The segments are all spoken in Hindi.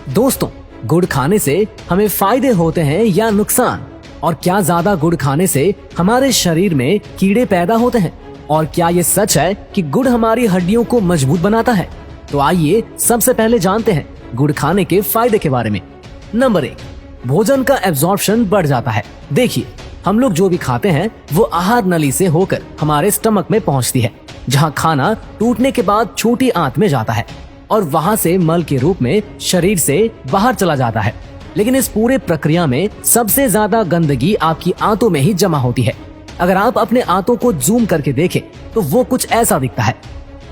दोस्तों, गुड़ खाने से हमें फायदे होते हैं या नुकसान? और क्या ज्यादा गुड़ खाने से हमारे शरीर में कीड़े पैदा होते हैं? और क्या ये सच है कि गुड़ हमारी हड्डियों को मजबूत बनाता है? तो आइए सबसे पहले जानते हैं गुड़ खाने के फायदे के बारे में। नंबर 1, भोजन का एब्जॉर्प्शन बढ़ जाता है। देखिए, हम लोग जो भी खाते हैं वो आहार नली से होकर हमारे स्टमक में पहुंचती है, जहां खाना टूटने के बाद छोटी आंत में जाता है और वहां से मल के रूप में शरीर से बाहर चला जाता है। लेकिन इस पूरे प्रक्रिया में सबसे ज्यादा गंदगी आपकी आंतों में ही जमा होती है। अगर आप अपने आंतों को जूम करके देखें तो वो कुछ ऐसा दिखता है।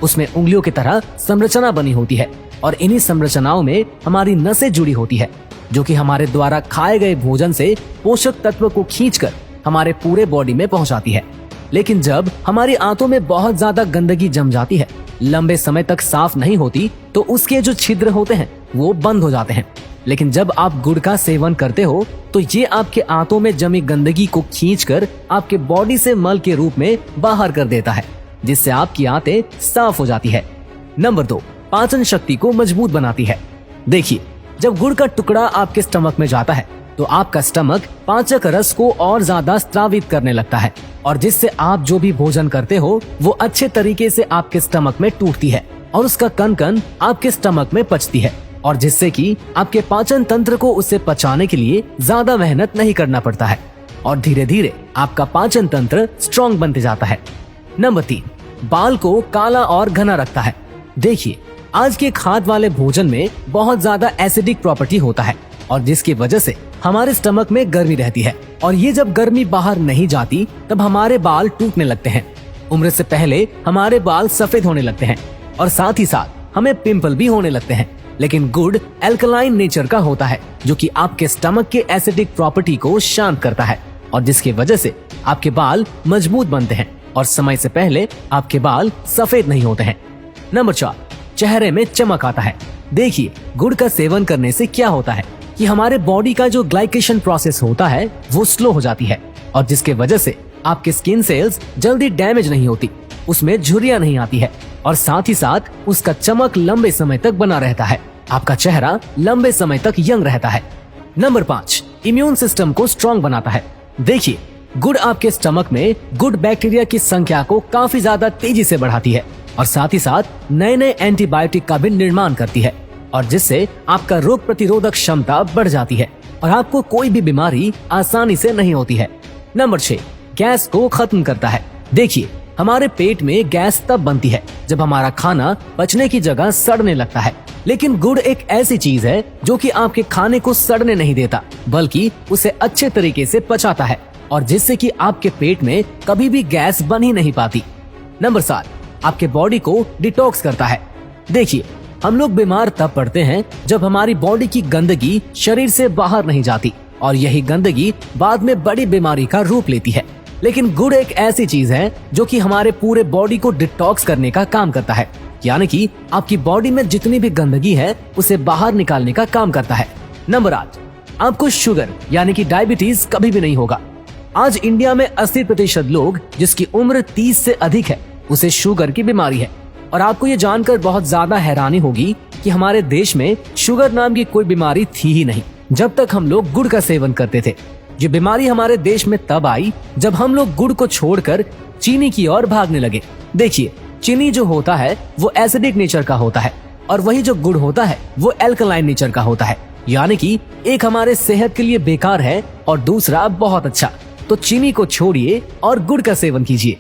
उसमें उंगलियों की तरह संरचना बनी होती है और इन्हीं संरचनाओं में हमारी नसें जुड़ी होती है, जो कि हमारे द्वारा खाए गए भोजन से पोषक तत्व को खींचकर हमारे पूरे बॉडी में पहुंचाती है। लेकिन जब हमारी आंतों में बहुत ज्यादा गंदगी जम जाती है, लंबे समय तक साफ नहीं होती, तो उसके जो छिद्र होते हैं वो बंद हो जाते हैं। लेकिन जब आप गुड़ का सेवन करते हो तो ये आपके आंतों में जमी गंदगी को खींचकर आपके बॉडी से मल के रूप में बाहर कर देता है, जिससे आपकी आंतें साफ हो जाती है। नंबर 2, पाचन शक्ति को मजबूत बनाती है। देखिए, जब गुड़ का टुकड़ा आपके स्टमक में जाता है तो आपका स्टमक पाचक रस को और ज्यादा स्रावित करने लगता है, और जिससे आप जो भी भोजन करते हो वो अच्छे तरीके से आपके स्टमक में टूटती है और उसका कण कण आपके स्टमक में पचती है, और जिससे कि आपके पाचन तंत्र को उसे पचाने के लिए ज्यादा मेहनत नहीं करना पड़ता है और धीरे धीरे आपका पाचन तंत्र स्ट्रॉन्ग बनते जाता है। नंबर 3, बाल को काला और घना रखता है। देखिए, आज के खाद वाले भोजन में बहुत ज्यादा एसिडिक प्रॉपर्टी होता है, और जिसकी वजह से हमारे स्टमक में गर्मी रहती है, और ये जब गर्मी बाहर नहीं जाती तब हमारे बाल टूटने लगते हैं। उम्र से पहले हमारे बाल सफेद होने लगते हैं और साथ ही साथ हमें पिंपल भी होने लगते हैं। लेकिन गुड़ एल्कलाइन नेचर का होता है, जो कि आपके स्टमक के एसिडिक प्रॉपर्टी को शांत करता है, और जिसकी वजह से आपके बाल मजबूत बनते हैं और समय से पहले आपके बाल सफेद नहीं होते हैं। नंबर 4, चेहरे में चमक आता है। देखिए, गुड़ का सेवन करने से क्या होता है कि हमारे बॉडी का जो ग्लाइकेशन प्रोसेस होता है वो स्लो हो जाती है, और जिसके वजह से आपके स्किन सेल्स जल्दी डैमेज नहीं होती, उसमें झुर्रियां नहीं आती है, और साथ ही साथ उसका चमक लंबे समय तक बना रहता है। आपका चेहरा लंबे समय तक यंग रहता है। नंबर 5, इम्यून सिस्टम को स्ट्रॉन्ग बनाता है। देखिए, गुड़ आपके स्टमक में गुड बैक्टीरिया की संख्या को काफी ज्यादा तेजी से बढ़ाती है, और साथ ही साथ नए नए एंटीबायोटिक का भी निर्माण करती है, और जिससे आपका रोग प्रतिरोधक क्षमता बढ़ जाती है और आपको कोई भी बीमारी आसानी से नहीं होती है। नंबर 6, गैस को खत्म करता है। देखिए, हमारे पेट में गैस तब बनती है जब हमारा खाना पचने की जगह सड़ने लगता है, लेकिन गुड़ एक ऐसी चीज है जो कि आपके खाने को सड़ने नहीं देता, बल्कि उसे अच्छे तरीके से पचाता है, और जिससे कि आपके पेट में कभी भी गैस बन ही नहीं पाती। नंबर 7, आपके बॉडी को डिटॉक्स करता है। देखिए, हम लोग बीमार तब पड़ते हैं जब हमारी बॉडी की गंदगी शरीर से बाहर नहीं जाती, और यही गंदगी बाद में बड़ी बीमारी का रूप लेती है। लेकिन गुड़ एक ऐसी चीज है जो कि हमारे पूरे बॉडी को डिटॉक्स करने का काम करता है, यानी कि आपकी बॉडी में जितनी भी गंदगी है उसे बाहर निकालने का काम करता है। नंबर 8, आपको शुगर यानी कि डायबिटीज कभी भी नहीं होगा। आज इंडिया में 80% लोग जिसकी उम्र 30 से अधिक है उसे शुगर की बीमारी है, और आपको ये जानकर बहुत ज्यादा हैरानी होगी कि हमारे देश में शुगर नाम की कोई बीमारी थी ही नहीं जब तक हम लोग गुड़ का सेवन करते थे। ये बीमारी हमारे देश में तब आई जब हम लोग गुड़ को छोड़कर चीनी की ओर भागने लगे। देखिए, चीनी जो होता है वो एसिडिक नेचर का होता है, और वही जो गुड़ होता है वो एल्कलाइन नेचर का होता है, यानी कि एक हमारे सेहत के लिए बेकार है और दूसरा बहुत अच्छा। तो चीनी को छोड़िए और गुड़ का सेवन कीजिए।